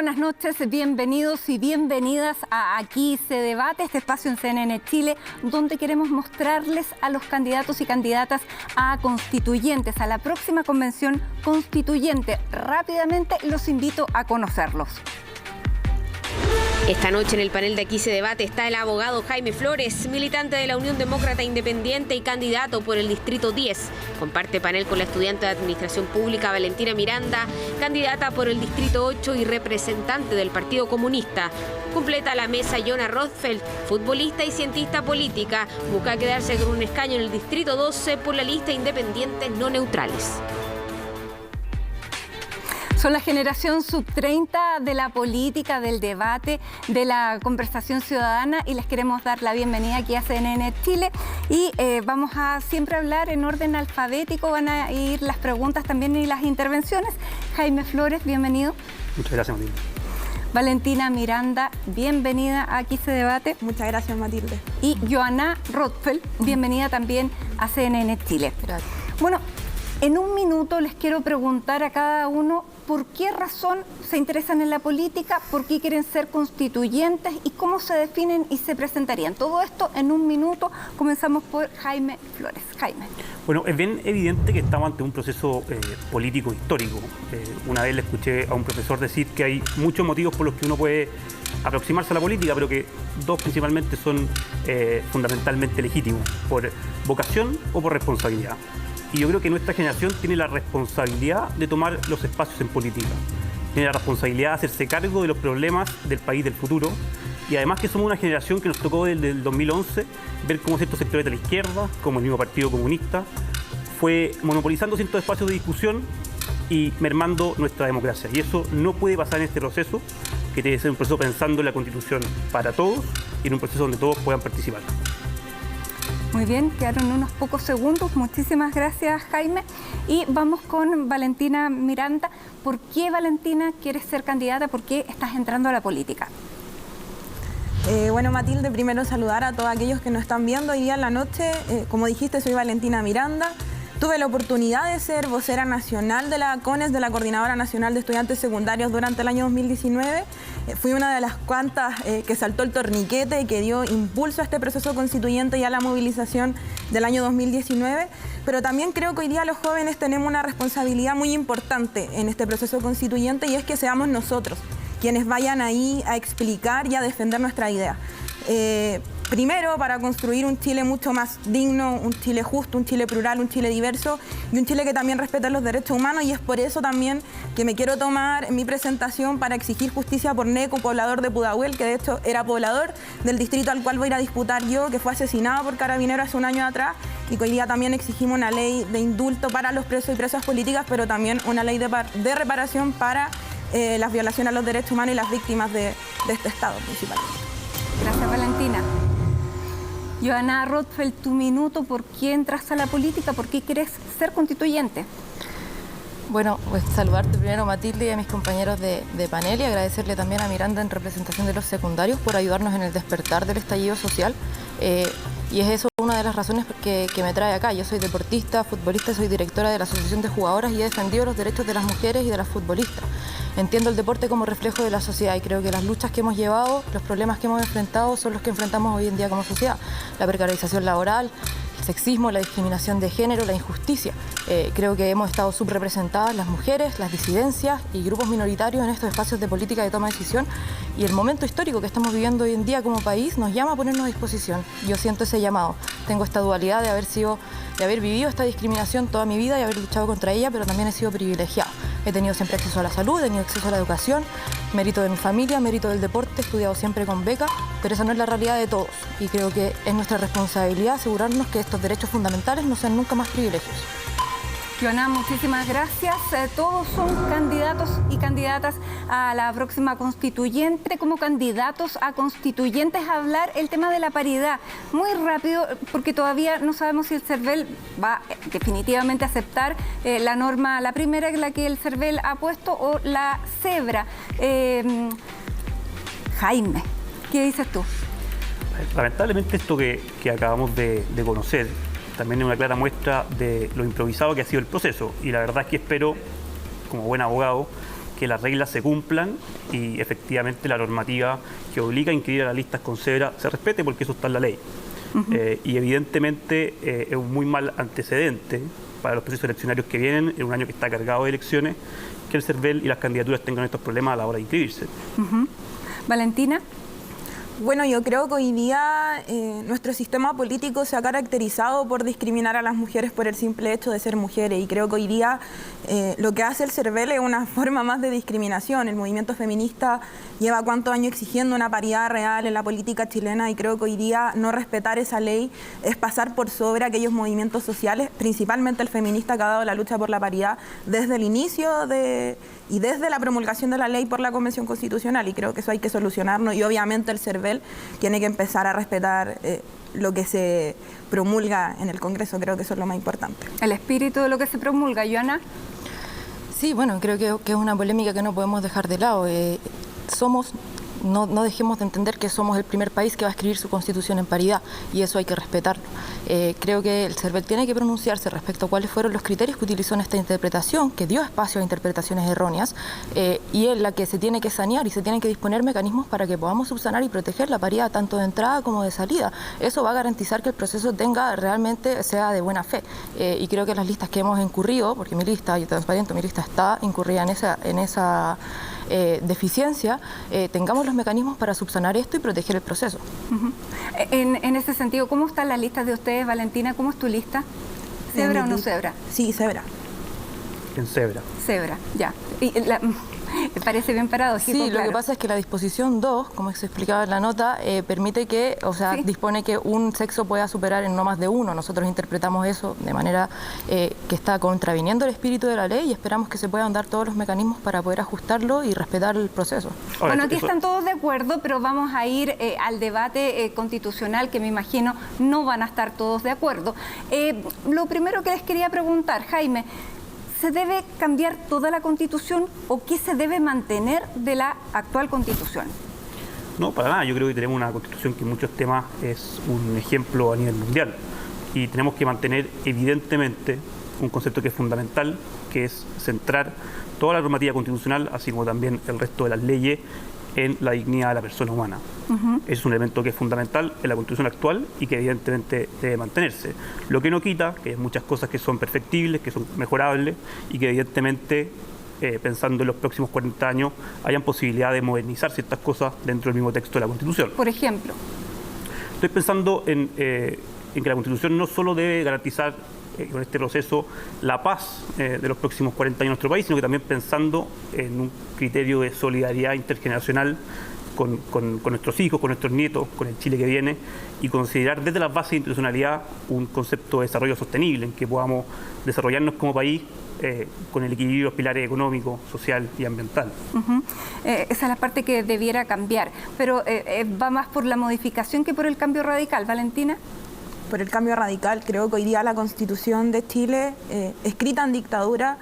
buenas noches, bienvenidos y bienvenidas a Aquí se debate, este espacio en CNN Chile, donde queremos mostrarles a los candidatos y candidatas a constituyentes, a la próxima convención constituyente. Rápidamente los invito a conocerlos. Esta noche en el panel de Aquí se debate está el abogado Jaime Flores, militante de la Unión Demócrata Independiente y candidato por el Distrito 10. Comparte panel con la estudiante de Administración Pública Valentina Miranda, candidata por el Distrito 8 y representante del Partido Comunista. Completa la mesa Johanna Rothfeld, futbolista y cientista política. Busca quedarse con un escaño en el Distrito 12 por la lista Independientes No Neutrales. Son la generación sub-30 de la política, del debate, de la conversación ciudadana y les queremos dar la bienvenida aquí a CNN Chile y vamos a siempre hablar en orden alfabético, van a ir las preguntas también y las intervenciones. Jaime Flores, bienvenido. Muchas gracias, Matilde. Valentina Miranda, bienvenida a Aquí se debate. Muchas gracias, Matilde. Y Johanna Rothfeld, bienvenida también a CNN Chile. Gracias. Bueno, en un minuto les quiero preguntar a cada uno por qué razón se interesan en la política, por qué quieren ser constituyentes y cómo se definen y se presentarían. Todo esto en un minuto. Comenzamos por Jaime Flores. Jaime. Bueno, es bien evidente que estamos ante un proceso político histórico. Una vez le escuché a un profesor decir que hay muchos motivos por los que uno puede aproximarse a la política, pero que dos principalmente son fundamentalmente legítimos, por vocación o por responsabilidad. Y yo creo que nuestra generación tiene la responsabilidad de tomar los espacios en política. Tiene la responsabilidad de hacerse cargo de los problemas del país del futuro. Y además que somos una generación que nos tocó desde el 2011 ver cómo ciertos sectores de la izquierda, como el mismo Partido Comunista, fue monopolizando ciertos espacios de discusión y mermando nuestra democracia. Y eso no puede pasar en este proceso, que debe ser un proceso pensando en la Constitución para todos y en un proceso donde todos puedan participar. Muy bien, quedaron unos pocos segundos. Muchísimas gracias, Jaime. Y vamos con Valentina Miranda. ¿Por qué, Valentina, quieres ser candidata? ¿Por qué estás entrando a la política? Bueno, Matilde, primero saludar a todos aquellos que nos están viendo hoy día en la noche. Como dijiste, soy Valentina Miranda. Tuve la oportunidad de ser vocera nacional de la CONES, de la Coordinadora Nacional de Estudiantes Secundarios durante el año 2019. Fui una de las cuantas que saltó el torniquete y que dio impulso a este proceso constituyente y a la movilización del año 2019. Pero también creo que hoy día los jóvenes tenemos una responsabilidad muy importante en este proceso constituyente y es que seamos nosotros quienes vayan ahí a explicar y a defender nuestra idea. Primero, para construir un Chile mucho más digno, un Chile justo, un Chile plural, un Chile diverso y un Chile que también respete los derechos humanos. Y es por eso también que me quiero tomar mi presentación para exigir justicia por Neco, poblador de Pudahuel, que de hecho era poblador del distrito al cual voy a ir a disputar yo, que fue asesinado por carabineros hace un año atrás y que hoy día también exigimos una ley de indulto para los presos y presas políticas, pero también una ley de reparación para las violaciones a los derechos humanos y las víctimas de este Estado principalmente. Gracias, Valentina. Johanna Rothfeld, tu minuto, ¿por qué entras a la política? ¿Por qué quieres ser constituyente? Bueno, pues saludarte primero, Matilde, y a mis compañeros de panel y agradecerle también a Miranda en representación de los secundarios por ayudarnos en el despertar del estallido social. Y es eso una de las razones que me trae acá. Yo soy deportista, futbolista, soy directora de la Asociación de Jugadoras y he defendido los derechos de las mujeres y de las futbolistas. Entiendo el deporte como reflejo de la sociedad y creo que las luchas que hemos llevado, los problemas que hemos enfrentado son los que enfrentamos hoy en día como sociedad. La precarización laboral, el sexismo, la discriminación de género, la injusticia. Creo que hemos estado subrepresentadas las mujeres, las disidencias y grupos minoritarios en estos espacios de política de toma de decisión y el momento histórico que estamos viviendo hoy en día como país nos llama a ponernos a disposición. Yo siento ese llamado. Tengo esta dualidad de haber vivido esta discriminación toda mi vida y haber luchado contra ella, pero también he sido privilegiada. He tenido siempre acceso a la salud, he tenido acceso a la educación, mérito de mi familia, mérito del deporte, he estudiado siempre con beca, pero esa no es la realidad de todos. Y creo que es nuestra responsabilidad asegurarnos que estos derechos fundamentales no sean nunca más privilegios. Johanna, muchísimas gracias. Todos son candidatos y candidatas a la próxima constituyente. Como candidatos a constituyentes, a hablar el tema de la paridad. Muy rápido, porque todavía no sabemos si el CERVEL va definitivamente a aceptar la norma, la primera, la que el CERVEL ha puesto, o la cebra. Jaime, ¿qué dices tú? Lamentablemente esto que acabamos de conocer también es una clara muestra de lo improvisado que ha sido el proceso. Y la verdad es que espero, como buen abogado, que las reglas se cumplan y efectivamente la normativa que obliga a inscribir a las listas con cebra se respete, porque eso está en la ley. Y evidentemente es un muy mal antecedente para los procesos eleccionarios que vienen en un año que está cargado de elecciones, que el CERVEL y las candidaturas tengan estos problemas a la hora de inscribirse. Valentina. Bueno, yo creo que hoy día nuestro sistema político se ha caracterizado por discriminar a las mujeres por el simple hecho de ser mujeres, y creo que hoy día lo que hace el CERVEL es una forma más de discriminación. El movimiento feminista lleva cuántos años exigiendo una paridad real en la política chilena, y creo que hoy día no respetar esa ley es pasar por sobre aquellos movimientos sociales, principalmente el feminista, que ha dado la lucha por la paridad desde el inicio y desde la promulgación de la ley por la Convención Constitucional, y creo que eso hay que solucionarlo, y obviamente el CERVEL tiene que empezar a respetar lo que se promulga en el Congreso. Creo que eso es lo más importante. El espíritu de lo que se promulga, Joana. Sí, bueno, creo que es una polémica que no podemos dejar de lado. No dejemos de entender que somos el primer país que va a escribir su constitución en paridad, y eso hay que respetarlo. Creo que el CERVEL tiene que pronunciarse respecto a cuáles fueron los criterios que utilizó en esta interpretación, que dio espacio a interpretaciones erróneas, y en la que se tiene que sanear y se tienen que disponer mecanismos para que podamos subsanar y proteger la paridad tanto de entrada como de salida. Eso va a garantizar que el proceso realmente sea de buena fe, y creo que las listas que hemos incurrido, porque mi lista, yo transparento, mi lista está incurrida en esa deficiencia, tengamos los mecanismos para subsanar esto y proteger el proceso. En ese sentido, ¿cómo están las listas de ustedes, Valentina? ¿Cómo es tu lista? ¿Cebra o no cebra? Sí, cebra. En cebra. Cebra, ya. Me parece bien paradójico. Sí, claro. Lo que pasa es que la disposición 2, como se explicaba en la nota, permite que, dispone que un sexo pueda superar en no más de uno. Nosotros interpretamos eso de manera que está contraviniendo el espíritu de la ley, y esperamos que se puedan dar todos los mecanismos para poder ajustarlo y respetar el proceso. Bueno, aquí están todos de acuerdo, pero vamos a ir al debate constitucional, que me imagino no van a estar todos de acuerdo. Lo primero que les quería preguntar, Jaime, ¿se debe cambiar toda la Constitución o qué se debe mantener de la actual Constitución? No, para nada. Yo creo que tenemos una Constitución que en muchos temas es un ejemplo a nivel mundial, y tenemos que mantener evidentemente un concepto que es fundamental, que es centrar toda la normativa constitucional, así como también el resto de las leyes, en la dignidad de la persona humana. Es un elemento que es fundamental en la Constitución actual y que evidentemente debe mantenerse. Lo que no quita que hay muchas cosas que son perfectibles, que son mejorables, y que evidentemente, pensando en los próximos 40 años, hayan posibilidad de modernizar ciertas cosas dentro del mismo texto de la Constitución. Por ejemplo. Estoy pensando en que la Constitución no solo debe garantizar con este proceso la paz de los próximos 40 años en nuestro país, sino que también pensando en un criterio de solidaridad intergeneracional con nuestros hijos, con nuestros nietos, con el Chile que viene, y considerar desde las bases de institucionalidad un concepto de desarrollo sostenible, en que podamos desarrollarnos como país con el equilibrio de los pilares económico, social y ambiental. Esa es la parte que debiera cambiar, pero va más por la modificación que por el cambio radical. Valentina. Por el cambio radical. Creo que hoy día la Constitución de Chile, escrita en dictadura,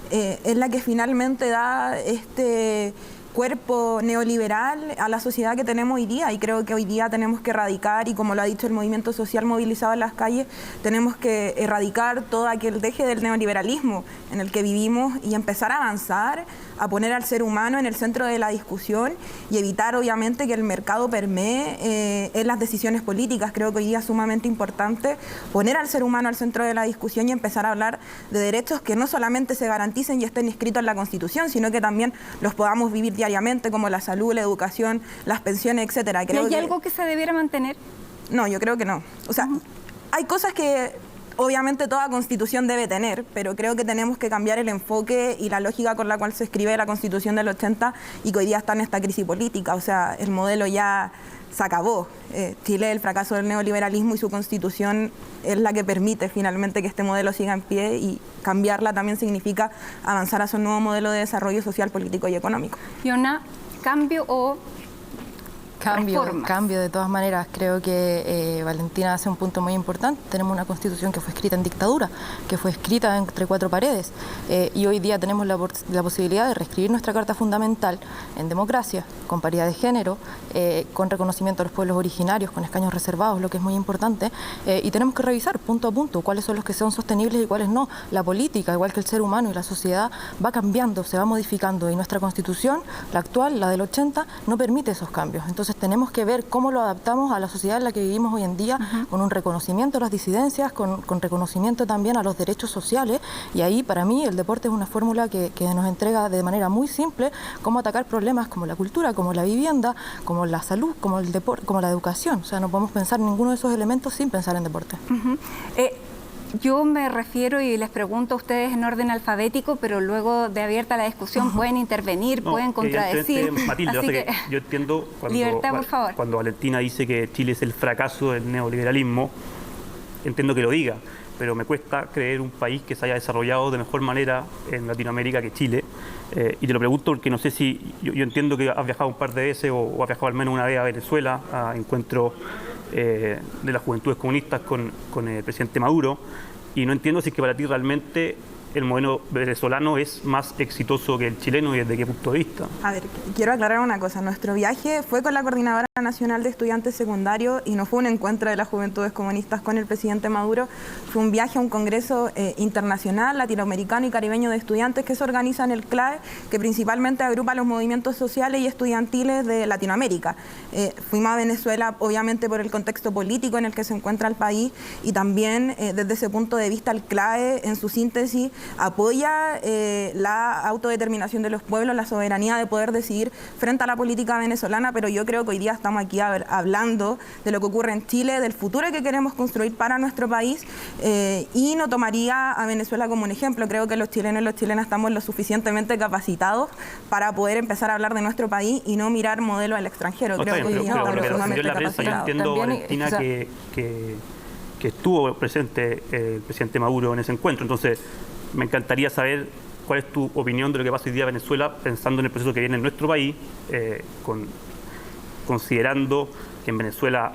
es la que finalmente da este cuerpo neoliberal a la sociedad que tenemos hoy día, y creo que hoy día tenemos que erradicar, y como lo ha dicho el movimiento social movilizado en las calles, tenemos que erradicar todo aquel deje del neoliberalismo en el que vivimos y empezar a avanzar, a poner al ser humano en el centro de la discusión y evitar obviamente que el mercado permee en las decisiones políticas. Creo que hoy día es sumamente importante poner al ser humano al centro de la discusión y empezar a hablar de derechos que no solamente se garanticen y estén inscritos en la Constitución, sino que también los podamos vivir diariamente, como la salud, la educación, las pensiones, etcétera. ¿Y hay algo que se debiera mantener? No, yo creo que no. O sea, hay cosas que obviamente toda Constitución debe tener, pero creo que tenemos que cambiar el enfoque y la lógica con la cual se escribe la Constitución del 80 y que hoy día está en esta crisis política. O sea, el modelo ya se acabó. Chile, el fracaso del neoliberalismo, y su Constitución es la que permite finalmente que este modelo siga en pie, y cambiarla también significa avanzar hacia un nuevo modelo de desarrollo social, político y económico. Joana, ¿cambio o Cambio, de todas maneras. Creo que Valentina hace un punto muy importante. Tenemos una Constitución que fue escrita en dictadura, que fue escrita entre cuatro paredes, y hoy día tenemos la posibilidad de reescribir nuestra Carta Fundamental en democracia, con paridad de género, con reconocimiento a los pueblos originarios, con escaños reservados, lo que es muy importante, y tenemos que revisar punto a punto cuáles son los que son sostenibles y cuáles no. La política, igual que el ser humano y la sociedad, va cambiando, se va modificando, y nuestra Constitución, la actual, la del 80, no permite esos cambios. Entonces tenemos que ver cómo lo adaptamos a la sociedad en la que vivimos hoy en día, con un reconocimiento a las disidencias, con reconocimiento también a los derechos sociales, y ahí para mí el deporte es una fórmula que nos entrega de manera muy simple cómo atacar problemas como la cultura, como la vivienda, como la salud, como el deporte, como la educación. O sea, no podemos pensar en ninguno de esos elementos sin pensar en deporte. Yo me refiero y les pregunto a ustedes en orden alfabético, pero luego de abierta la discusión pueden intervenir, pueden contradecir. Matilde, yo entiendo cuando Valentina dice que Chile es el fracaso del neoliberalismo, entiendo que lo diga, pero me cuesta creer un país que se haya desarrollado de mejor manera en Latinoamérica que Chile. Y te lo pregunto porque no sé si, yo entiendo que has viajado un par de veces o has viajado al menos una vez a Venezuela, a encuentros de las juventudes comunistas con el presidente Maduro, y no entiendo si es que para ti realmente el modelo venezolano es más exitoso que el chileno y desde qué punto de vista. A ver, quiero aclarar una cosa. Nuestro viaje fue con la Coordinadora Nacional de Estudiantes Secundarios y no fue un encuentro de las Juventudes Comunistas con el presidente Maduro. Fue un viaje a un congreso internacional, latinoamericano y caribeño de estudiantes que se organiza en el CLAE, que principalmente agrupa los movimientos sociales y estudiantiles de Latinoamérica. Fuimos a Venezuela, obviamente, por el contexto político en el que se encuentra el país, y también desde ese punto de vista el CLAE, en su síntesis, apoya la autodeterminación de los pueblos, la soberanía de poder decidir frente a la política venezolana, pero yo creo que hoy día estamos aquí hablando de lo que ocurre en Chile, del futuro que queremos construir para nuestro país, y no tomaría a Venezuela como un ejemplo. Creo que los chilenos y las chilenas estamos lo suficientemente capacitados para poder empezar a hablar de nuestro país y no mirar modelos al extranjero. Creo que hoy día estamos lo sumamente capacitados. Yo entiendo, Valentina, que estuvo presente el presidente Maduro en ese encuentro, entonces me encantaría saber cuál es tu opinión de lo que pasa hoy día en Venezuela, pensando en el proceso que viene en nuestro país, considerando que en Venezuela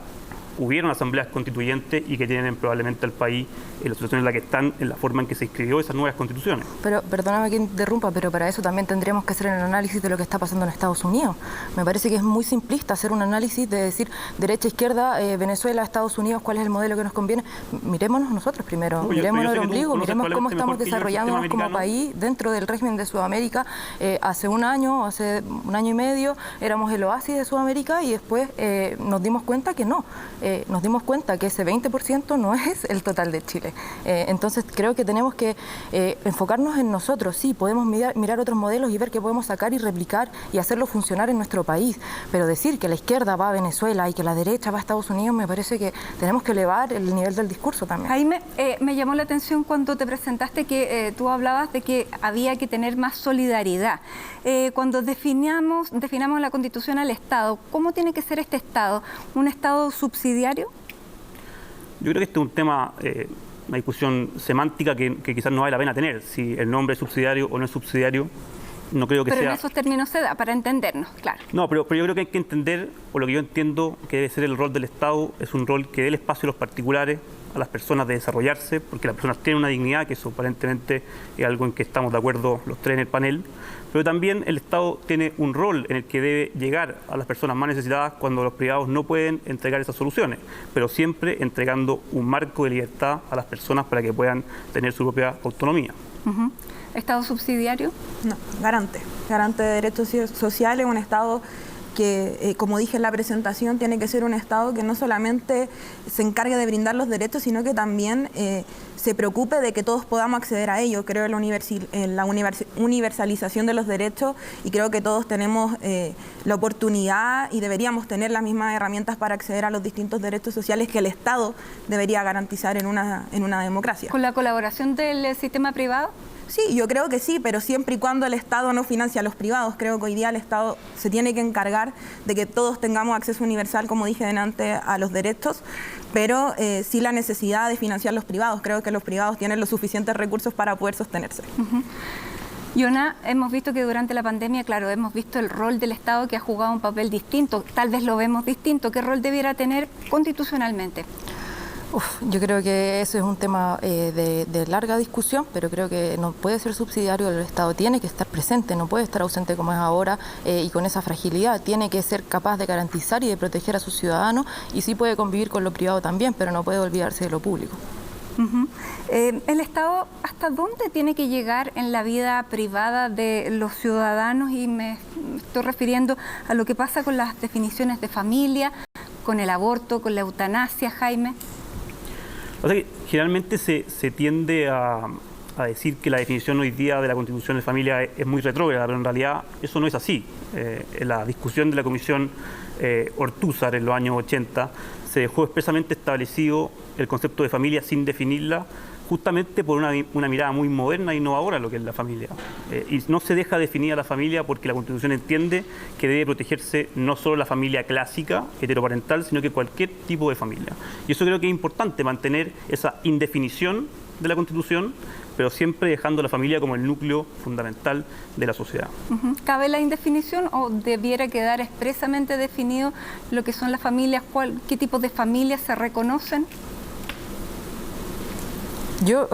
hubieron asambleas constituyentes y que tienen probablemente al país en la situación en la que están, en la forma en que se escribió esas nuevas constituciones. Pero perdóname que interrumpa, pero para eso también tendríamos que hacer el análisis de lo que está pasando en Estados Unidos. Me parece que es muy simplista hacer un análisis de decir derecha, izquierda, Venezuela, Estados Unidos, cuál es el modelo que nos conviene. Mirémonos nosotros primero, mirémonos el ombligo, miremos cómo estamos desarrollándonos como país dentro del régimen de Sudamérica. Hace un año y medio éramos el oasis de Sudamérica, y después nos dimos cuenta que no. Nos dimos cuenta que ese 20% no es el total de Chile. Entonces creo que tenemos que enfocarnos en nosotros. Sí, podemos mirar otros modelos y ver qué podemos sacar y replicar y hacerlo funcionar en nuestro país, pero decir que la izquierda va a Venezuela y que la derecha va a Estados Unidos, me parece que tenemos que elevar el nivel del discurso también. Jaime, me llamó la atención cuando te presentaste que tú hablabas de que había que tener más solidaridad. Cuando definamos la Constitución al Estado, ¿cómo tiene que ser este Estado? ¿Un Estado subsidiario? Yo creo que este es un tema, una discusión semántica que quizás no vale la pena tener. Si el nombre es subsidiario o no es subsidiario, no creo que sea... Pero en esos términos se da, para entendernos, claro. No, pero yo creo que hay que entender, o lo que yo entiendo que debe ser el rol del Estado, es un rol que dé el espacio a los particulares, a las personas de desarrollarse, porque las personas tienen una dignidad, que eso aparentemente es algo en que estamos de acuerdo los tres en el panel, pero también el Estado tiene un rol en el que debe llegar a las personas más necesitadas cuando los privados no pueden entregar esas soluciones, pero siempre entregando un marco de libertad a las personas para que puedan tener su propia autonomía. ¿Estado subsidiario? No, garante de derechos sociales, un Estado que, como dije en la presentación, tiene que ser un Estado que no solamente se encargue de brindar los derechos, sino que también se preocupe de que todos podamos acceder a ello. Creo en la universalización de los derechos, y creo que todos tenemos la oportunidad y deberíamos tener las mismas herramientas para acceder a los distintos derechos sociales que el Estado debería garantizar en una democracia. ¿Con la colaboración del sistema privado? Sí, yo creo que sí, pero siempre y cuando el Estado no financie a los privados. Creo que hoy día el Estado se tiene que encargar de que todos tengamos acceso universal, como dije delante, a los derechos, pero sí la necesidad de financiar los privados. Creo que los privados tienen los suficientes recursos para poder sostenerse. Yona, hemos visto que durante la pandemia, claro, hemos visto el rol del Estado que ha jugado un papel distinto, tal vez lo vemos distinto. ¿Qué rol debiera tener constitucionalmente? Yo creo que eso es un tema de larga discusión, pero creo que no puede ser subsidiario del Estado, tiene que estar presente, no puede estar ausente como es ahora y con esa fragilidad, tiene que ser capaz de garantizar y de proteger a sus ciudadanos y sí puede convivir con lo privado también, pero no puede olvidarse de lo público. ¿El Estado hasta dónde tiene que llegar en la vida privada de los ciudadanos? Y me estoy refiriendo a lo que pasa con las definiciones de familia, con el aborto, con la eutanasia, Jaime. O sea que generalmente se tiende a decir que la definición hoy día de la Constitución de familia es muy retrógrada, pero en realidad eso no es así. En la discusión de la Comisión Ortúzar en los años 80 se dejó expresamente establecido el concepto de familia sin definirla, justamente por una mirada muy moderna e innovadora a lo que es la familia. Y no se deja definir a la familia porque la Constitución entiende que debe protegerse no solo la familia clásica, heteroparental, sino que cualquier tipo de familia. Y eso creo que es importante, mantener esa indefinición de la Constitución, pero siempre dejando a la familia como el núcleo fundamental de la sociedad. ¿Cabe la indefinición o debiera quedar expresamente definido lo que son las familias? ¿Qué tipos de familias se reconocen? Yo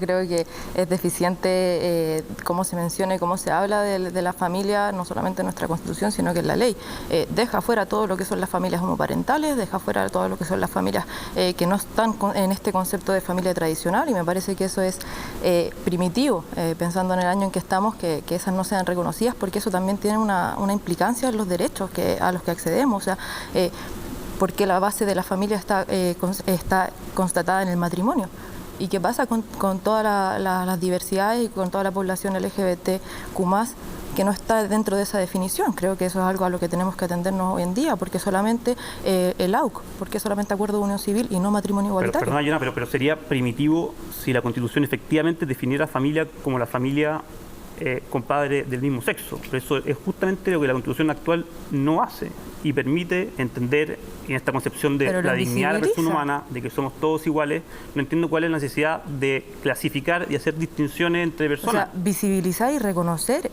creo que es deficiente cómo se menciona y cómo se habla de la familia, no solamente en nuestra Constitución, sino que en la ley. Deja fuera todo lo que son las familias homoparentales, deja fuera todo lo que son las familias que no están en este concepto de familia tradicional, y me parece que eso es primitivo, pensando en el año en que estamos, que esas no sean reconocidas, porque eso también tiene una implicancia en los derechos a los que accedemos. O sea, porque la base de la familia está constatada en el matrimonio. ¿Y qué pasa con todas las diversidades y con toda la población LGBTQ+, que no está dentro de esa definición? Creo que eso es algo a lo que tenemos que atendernos hoy en día, porque solamente el AUC, porque solamente acuerdo de unión civil y no matrimonio igualitario. Perdona, Yona, pero sería primitivo si la Constitución efectivamente definiera familia como la familia con padres del mismo sexo. Pero eso es justamente lo que la Constitución actual no hace y permite entender en esta concepción de la dignidad de la persona humana, de que somos todos iguales. No entiendo cuál es la necesidad de clasificar y hacer distinciones entre personas. O sea, visibilizar y reconocer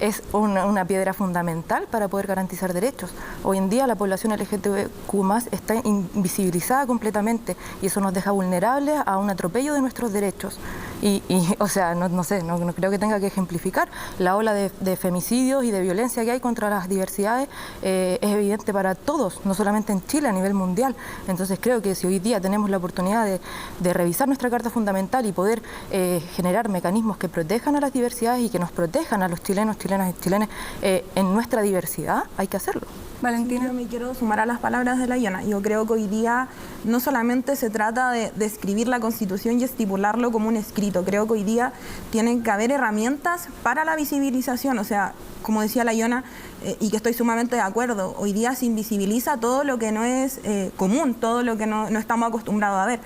es una piedra fundamental para poder garantizar derechos. Hoy en día la población LGBTQ+ está invisibilizada completamente y eso nos deja vulnerables a un atropello de nuestros derechos. O sea, no creo que tenga que ejemplificar. La ola de femicidios y de violencia que hay contra las diversidades es evidente para todos, no solamente en Chile, a nivel mundial. Entonces creo que si hoy día tenemos la oportunidad de revisar nuestra Carta Fundamental y poder generar mecanismos que protejan a las diversidades y que nos protejan a los chilenos, chilenas y chilenes en nuestra diversidad, hay que hacerlo. Valentina. Yo me quiero sumar a las palabras de la Yona. Yo creo que hoy día no solamente se trata de escribir la Constitución y estipularlo como un escrito. Creo que hoy día tienen que haber herramientas para la visibilización. O sea, como decía la Yona, y que estoy sumamente de acuerdo, hoy día se invisibiliza todo lo que no es común, todo lo que no estamos acostumbrados a ver.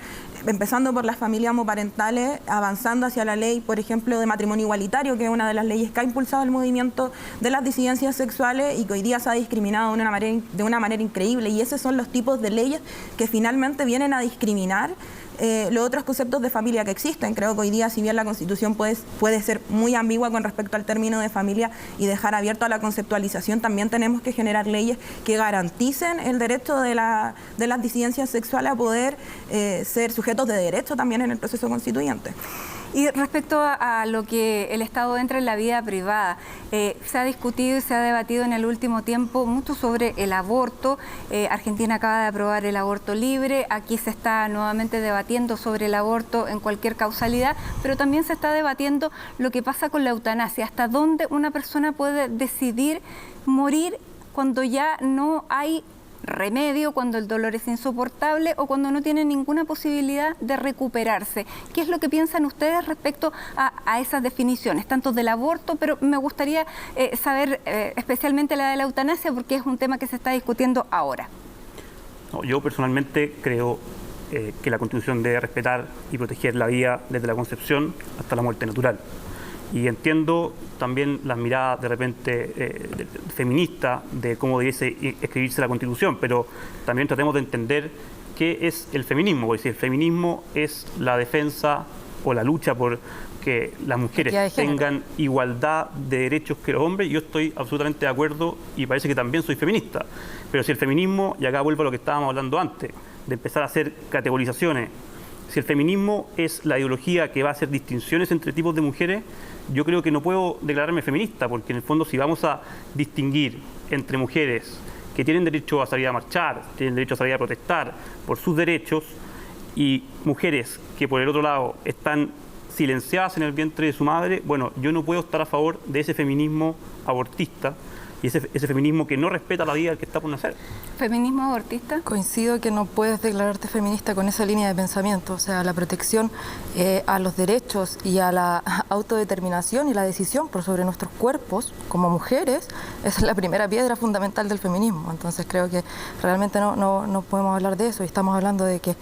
Empezando por las familias homoparentales, avanzando hacia la ley, por ejemplo, de matrimonio igualitario, que es una de las leyes que ha impulsado el movimiento de las disidencias sexuales y que hoy día se ha discriminado de una manera increíble. Y esos son los tipos de leyes que finalmente vienen a discriminar los otros conceptos de familia que existen. Creo que hoy día, si bien la Constitución puede ser muy ambigua con respecto al término de familia y dejar abierto a la conceptualización, también tenemos que generar leyes que garanticen el derecho de las disidencias sexuales a poder ser sujetos de derecho también en el proceso constituyente. Y respecto a lo que el Estado entra en la vida privada, se ha discutido y se ha debatido en el último tiempo mucho sobre el aborto. Argentina acaba de aprobar el aborto libre, aquí se está nuevamente debatiendo sobre el aborto en cualquier causalidad, pero también se está debatiendo lo que pasa con la eutanasia, hasta dónde una persona puede decidir morir cuando ya no hay remedio, cuando el dolor es insoportable o cuando no tiene ninguna posibilidad de recuperarse. ¿Qué es lo que piensan ustedes respecto a esas definiciones, tanto del aborto, pero me gustaría saber especialmente la de la eutanasia, porque es un tema que se está discutiendo ahora? No, yo personalmente creo que la Constitución debe respetar y proteger la vida desde la concepción hasta la muerte natural. Y entiendo también las miradas de repente feministas de cómo debiese escribirse la Constitución, pero también tratemos de entender qué es el feminismo, porque si el feminismo es la defensa o la lucha por que las mujeres tengan igualdad de derechos que los hombres, yo estoy absolutamente de acuerdo y parece que también soy feminista. Pero si el feminismo, y acá vuelvo a lo que estábamos hablando antes, de empezar a hacer categorizaciones, si el feminismo es la ideología que va a hacer distinciones entre tipos de mujeres, yo creo que no puedo declararme feminista, porque en el fondo si vamos a distinguir entre mujeres que tienen derecho a salir a marchar, tienen derecho a salir a protestar por sus derechos, y mujeres que por el otro lado están silenciadas en el vientre de su madre, bueno, yo no puedo estar a favor de ese feminismo abortista y ese feminismo que no respeta la vida del que está por nacer. ¿Feminismo abortista? Coincido que no puedes declararte feminista con esa línea de pensamiento, o sea, la protección a los derechos y a la autodeterminación y la decisión por sobre nuestros cuerpos como mujeres es la primera piedra fundamental del feminismo. Entonces creo que realmente no podemos hablar de eso y estamos hablando de que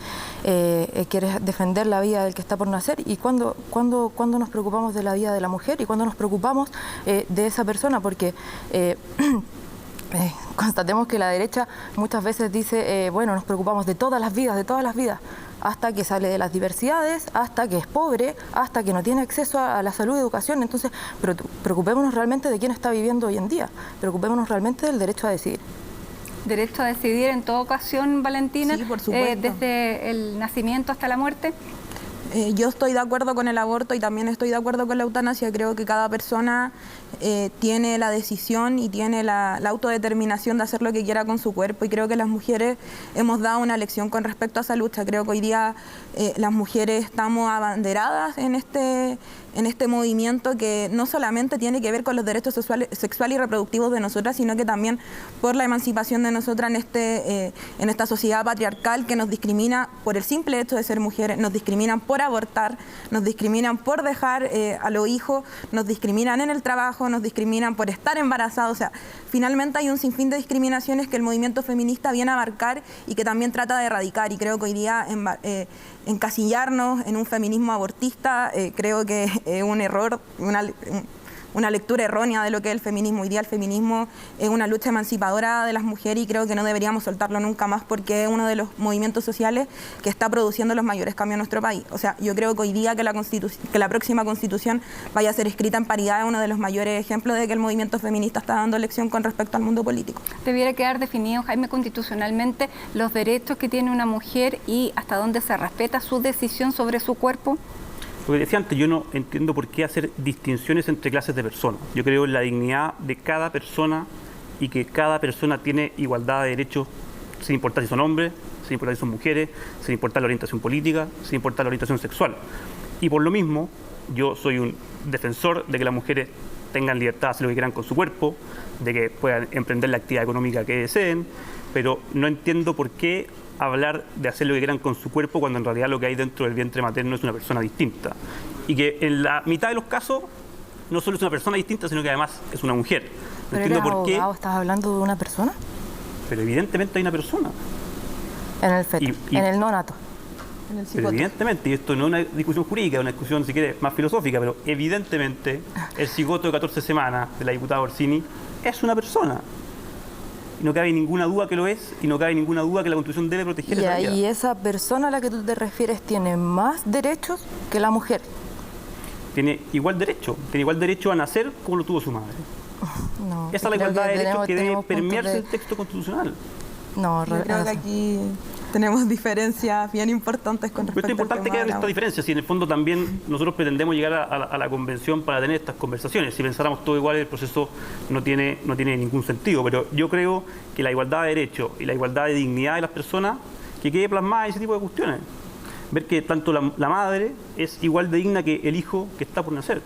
quieres defender la vida del que está por nacer y cuando nos preocupamos de la vida de la mujer y cuando nos preocupamos de esa persona, porque constatemos que la derecha muchas veces dice, bueno, nos preocupamos de todas las vidas, hasta que sale de las diversidades, hasta que es pobre, hasta que no tiene acceso a la salud y educación. Entonces, preocupémonos realmente de quién está viviendo hoy en día, preocupémonos realmente del derecho a decidir. ¿Derecho a decidir en toda ocasión, Valentina? Sí, por supuesto. Desde el nacimiento hasta la muerte. Yo estoy de acuerdo con el aborto y también estoy de acuerdo con la eutanasia. Creo que cada persona tiene la decisión y tiene la autodeterminación de hacer lo que quiera con su cuerpo, y creo que las mujeres hemos dado una lección con respecto a esa lucha. Creo que hoy día las mujeres estamos abanderadas en este movimiento que no solamente tiene que ver con los derechos sexuales y reproductivos de nosotras, sino que también por la emancipación de nosotras en esta sociedad patriarcal que nos discrimina por el simple hecho de ser mujeres, nos discriminan por abortar, nos discriminan por dejar a los hijos, nos discriminan en el trabajo, nos discriminan por estar embarazados. O sea, finalmente hay un sinfín de discriminaciones que el movimiento feminista viene a abarcar y que también trata de erradicar, y creo que hoy día encasillarnos en un feminismo abortista creo que es un error, una lectura errónea de lo que es el feminismo. Hoy día el feminismo es una lucha emancipadora de las mujeres y creo que no deberíamos soltarlo nunca más, porque es uno de los movimientos sociales que está produciendo los mayores cambios en nuestro país. O sea, yo creo que hoy día que la próxima Constitución vaya a ser escrita en paridad es uno de los mayores ejemplos de que el movimiento feminista está dando lección con respecto al mundo político. ¿Debiera quedar definido, Jaime, constitucionalmente los derechos que tiene una mujer y hasta dónde se respeta su decisión sobre su cuerpo? Lo que decía antes, yo no entiendo por qué hacer distinciones entre clases de personas. Yo creo en la dignidad de cada persona y que cada persona tiene igualdad de derechos, sin importar si son hombres, sin importar si son mujeres, sin importar la orientación política, sin importar la orientación sexual. Y por lo mismo, yo soy un defensor de que las mujeres tengan libertad de hacer lo que quieran con su cuerpo, de que puedan emprender la actividad económica que deseen, pero no entiendo por qué hablar de hacer lo que quieran con su cuerpo cuando en realidad lo que hay dentro del vientre materno es una persona distinta. Y que en la mitad de los casos no solo es una persona distinta, sino que además es una mujer. No entiendo por qué. ¿Estás hablando de una persona? Pero evidentemente hay una persona. En el feto, en el nonato. Pero evidentemente, y esto no es una discusión jurídica, es una discusión, si quieres, más filosófica, pero evidentemente el cigoto de 14 semanas de la diputada Orsini es una persona. Y no cabe ninguna duda que lo es, y no cabe ninguna duda que la Constitución debe proteger esa vida. ¿Y esa persona a la que tú te refieres tiene más derechos que la mujer? Tiene igual derecho a nacer como lo tuvo su madre. No, esa es la igualdad de derechos que debe permearse el texto constitucional. No, yo creo que aquí tenemos diferencias bien importantes con respecto al tema. Pero es importante que haya esta diferencia, si en el fondo también nosotros pretendemos llegar a la convención para tener estas conversaciones. Si pensáramos todo igual, el proceso no tiene ningún sentido, pero yo creo que la igualdad de derechos y la igualdad de dignidad de las personas, que quede plasmada en ese tipo de cuestiones. Ver que tanto la madre es igual de digna que el hijo que está por nacer.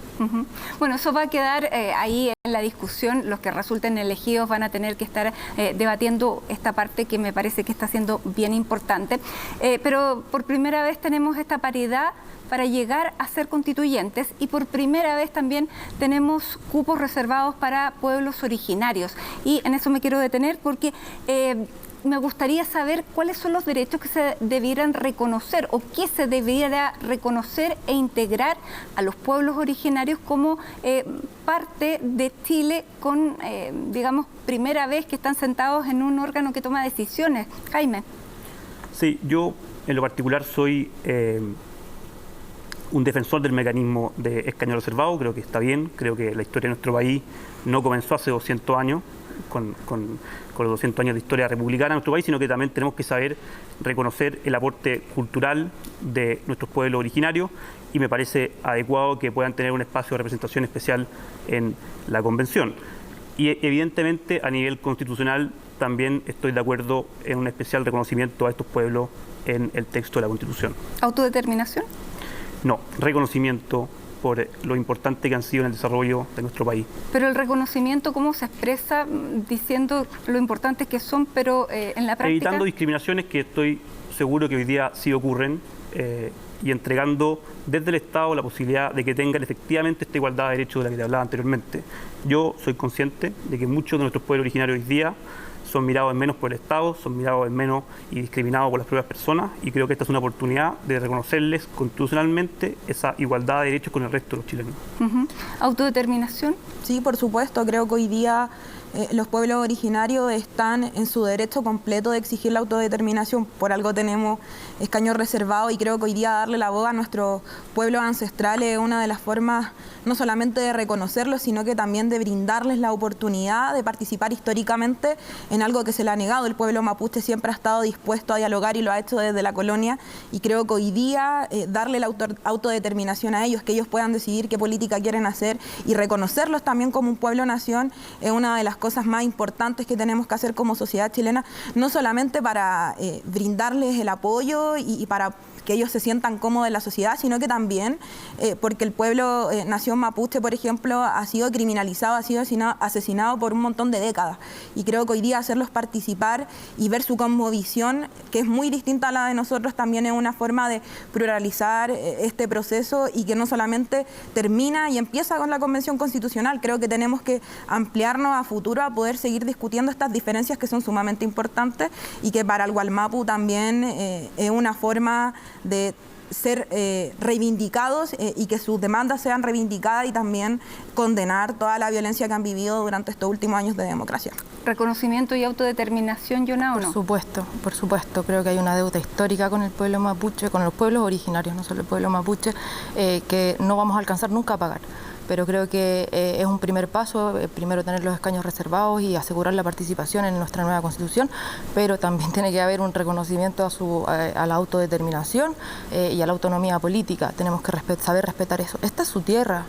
Bueno, eso va a quedar ahí en la discusión. Los que resulten elegidos van a tener que estar debatiendo esta parte que me parece que está siendo bien importante. Pero por primera vez tenemos esta paridad para llegar a ser constituyentes y por primera vez también tenemos cupos reservados para pueblos originarios. Y en eso me quiero detener porque me gustaría saber cuáles son los derechos que se debieran reconocer o qué se debiera reconocer e integrar a los pueblos originarios como parte de Chile con, digamos, primera vez que están sentados en un órgano que toma decisiones. Jaime. Sí, yo en lo particular soy un defensor del mecanismo de escaño reservado, creo que está bien, creo que la historia de nuestro país no comenzó hace 200 años, con los 200 años de historia republicana en nuestro país, sino que también tenemos que saber reconocer el aporte cultural de nuestros pueblos originarios, y me parece adecuado que puedan tener un espacio de representación especial en la convención. Y evidentemente a nivel constitucional también estoy de acuerdo en un especial reconocimiento a estos pueblos en el texto de la Constitución. ¿Autodeterminación? No, reconocimiento por lo importante que han sido en el desarrollo de nuestro país. Pero el reconocimiento, ¿cómo se expresa? Diciendo lo importantes que son, pero en la práctica... Evitando discriminaciones que estoy seguro que hoy día sí ocurren, y entregando desde el Estado la posibilidad de que tengan efectivamente esta igualdad de derechos de la que te hablaba anteriormente. Yo soy consciente de que muchos de nuestros pueblos originarios hoy día son mirados en menos por el Estado, son mirados en menos y discriminados por las propias personas, y creo que esta es una oportunidad de reconocerles constitucionalmente esa igualdad de derechos con el resto de los chilenos. ¿Autodeterminación? Sí, por supuesto, creo que hoy día los pueblos originarios están en su derecho completo de exigir la autodeterminación. Por algo tenemos escaños reservados, y creo que hoy día darle la voz a nuestros pueblos ancestrales es una de las formas no solamente de reconocerlos, sino que también de brindarles la oportunidad de participar históricamente en algo que se le ha negado. El pueblo mapuche siempre ha estado dispuesto a dialogar y lo ha hecho desde la colonia, y creo que hoy día darle la autodeterminación a ellos, que ellos puedan decidir qué política quieren hacer y reconocerlos también como un pueblo-nación, es una de las cosas más importantes que tenemos que hacer como sociedad chilena, no solamente para brindarles el apoyo y para que ellos se sientan cómodos en la sociedad, sino que también porque el pueblo nación mapuche, por ejemplo, ha sido criminalizado, ha sido asesinado por un montón de décadas. Y creo que hoy día hacerlos participar y ver su cosmovisión, que es muy distinta a la de nosotros, también es una forma de pluralizar este proceso, y que no solamente termina y empieza con la Convención Constitucional. Creo que tenemos que ampliarnos a futuro a poder seguir discutiendo estas diferencias que son sumamente importantes, y que para el Gualmapu también es una forma de ser reivindicados y que sus demandas sean reivindicadas, y también condenar toda la violencia que han vivido durante estos últimos años de democracia. ¿Reconocimiento y autodeterminación, Yona, o no? Por supuesto. Creo que hay una deuda histórica con el pueblo mapuche, con los pueblos originarios, no solo el pueblo mapuche, que no vamos a alcanzar nunca a pagar. Pero creo que es un primer paso, primero tener los escaños reservados y asegurar la participación en nuestra nueva Constitución, pero también tiene que haber un reconocimiento a la autodeterminación y a la autonomía política. Tenemos que saber respetar eso. Esta es su tierra,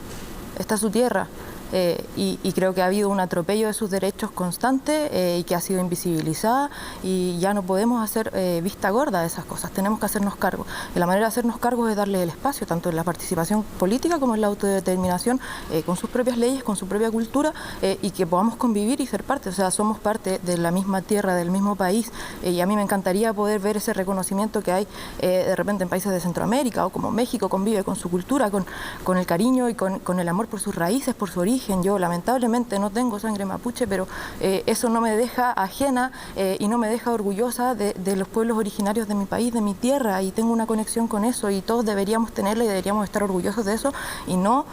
y creo que ha habido un atropello de sus derechos constante y que ha sido invisibilizada, y ya no podemos hacer vista gorda de esas cosas, tenemos que hacernos cargo. Y la manera de hacernos cargo es darle el espacio, tanto en la participación política como en la autodeterminación, con sus propias leyes, con su propia cultura, y que podamos convivir y ser parte. O sea, somos parte de la misma tierra, del mismo país, y a mí me encantaría poder ver ese reconocimiento que hay de repente en países de Centroamérica, o como México convive con su cultura, con el cariño y con el amor por sus raíces, por su origen. Yo lamentablemente no tengo sangre mapuche, pero eso no me deja ajena y no me deja orgullosa de los pueblos originarios de mi país, de mi tierra, y tengo una conexión con eso, y todos deberíamos tenerla y deberíamos estar orgullosos de eso y no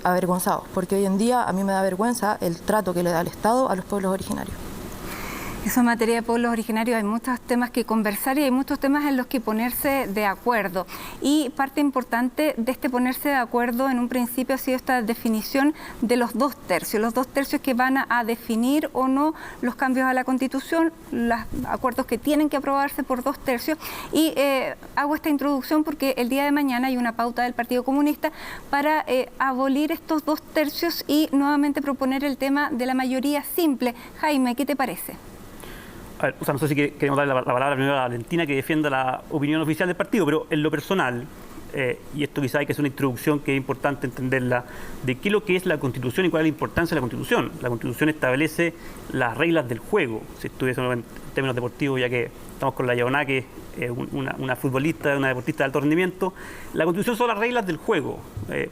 avergonzados, porque hoy en día a mí me da vergüenza el trato que le da el Estado a los pueblos originarios. Eso en materia de pueblos originarios hay muchos temas que conversar, y hay muchos temas en los que ponerse de acuerdo. Y parte importante de este ponerse de acuerdo en un principio ha sido esta definición de los 2 tercios. Los 2 tercios que van a definir o no los cambios a la Constitución, los acuerdos que tienen que aprobarse por 2 tercios. Y hago esta introducción porque el día de mañana hay una pauta del Partido Comunista para abolir estos 2 tercios y nuevamente proponer el tema de la mayoría simple. Jaime, ¿qué te parece? A ver, no sé si queremos darle la palabra primero a Valentina, que defienda la opinión oficial del partido, pero en lo personal, y esto quizá hay que hacer una introducción que es importante entenderla, de qué es lo que es la Constitución y cuál es la importancia de la Constitución. La Constitución establece las reglas del juego, si estuviésemos en términos deportivos, ya que estamos con la Yaoná, que es una futbolista, una deportista de alto rendimiento. La Constitución son las reglas del juego.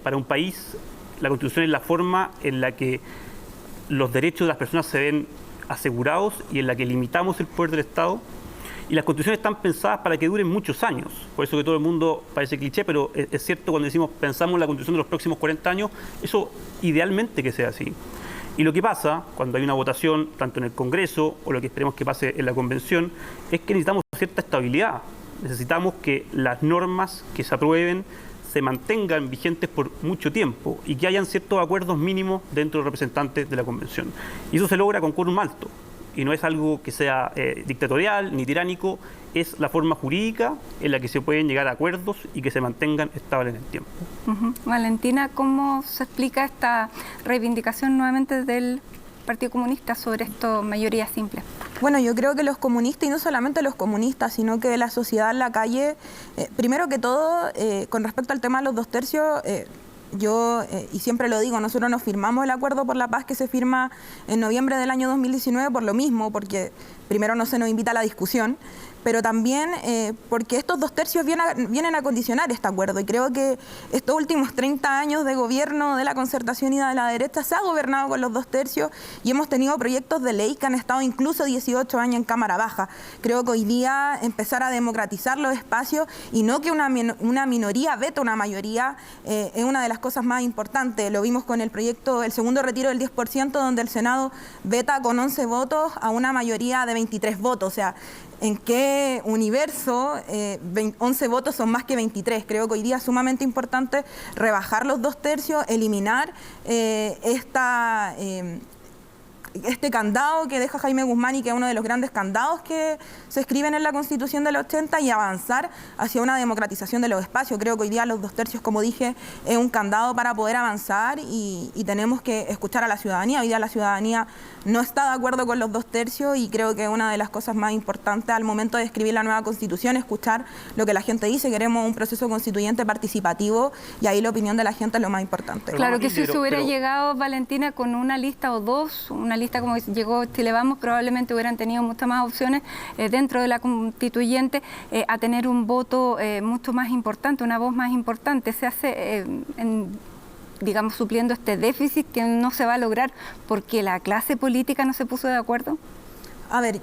Para un país, la Constitución es la forma en la que los derechos de las personas se ven asegurados y en la que limitamos el poder del Estado. Y las constituciones están pensadas para que duren muchos años. Por eso que todo el mundo parece cliché, pero es cierto cuando decimos pensamos en la constitución de los próximos 40 años, eso idealmente que sea así. Y lo que pasa cuando hay una votación, tanto en el Congreso o lo que esperemos que pase en la Convención, es que necesitamos cierta estabilidad. Necesitamos que las normas que se aprueben se mantengan vigentes por mucho tiempo y que hayan ciertos acuerdos mínimos dentro de los representantes de la Convención. Y eso se logra con quórum alto. Y no es algo que sea dictatorial ni tiránico, es la forma jurídica en la que se pueden llegar a acuerdos y que se mantengan estables en el tiempo. Valentina, ¿cómo se explica esta reivindicación nuevamente del Partido Comunista sobre esto, mayoría simple? Bueno, yo creo que los comunistas, y no solamente los comunistas, sino que la sociedad en la calle, primero que todo, con respecto al tema de los 2 tercios, yo, y siempre lo digo, nosotros nos firmamos el acuerdo por la paz que se firma en noviembre del año 2019 por lo mismo, porque primero no se nos invita a la discusión, pero también porque estos 2 tercios vienen a condicionar este acuerdo. Y creo que estos últimos 30 años de gobierno de la concertación y de la derecha se ha gobernado con los 2 tercios y hemos tenido proyectos de ley que han estado incluso 18 años en Cámara Baja. Creo que hoy día empezar a democratizar los espacios y no que una minoría vete a una mayoría es una de las cosas más importantes. Lo vimos con el proyecto, el segundo retiro del 10%, donde el Senado veta con 11 votos a una mayoría de 23 votos. O sea, ¿en qué universo 11 votos son más que 23? Creo que hoy día es sumamente importante rebajar los 2 tercios, eliminar este candado que deja Jaime Guzmán y que es uno de los grandes candados que se escriben en la Constitución del 80 y avanzar hacia una democratización de los espacios. Creo que hoy día los 2 tercios, como dije, es un candado para poder avanzar y tenemos que escuchar a la ciudadanía. Hoy día la ciudadanía no está de acuerdo con los 2 tercios y creo que una de las cosas más importantes al momento de escribir la nueva Constitución es escuchar lo que la gente dice. Queremos un proceso constituyente participativo y ahí la opinión de la gente es lo más importante. Claro que si se hubiera llegado, Valentina, con una lista o dos, una lista como llegó Chile Vamos, probablemente hubieran tenido muchas más opciones dentro de la constituyente a tener un voto mucho más importante, una voz más importante. Se hace digamos, supliendo este déficit que no se va a lograr porque la clase política no se puso de acuerdo. A ver,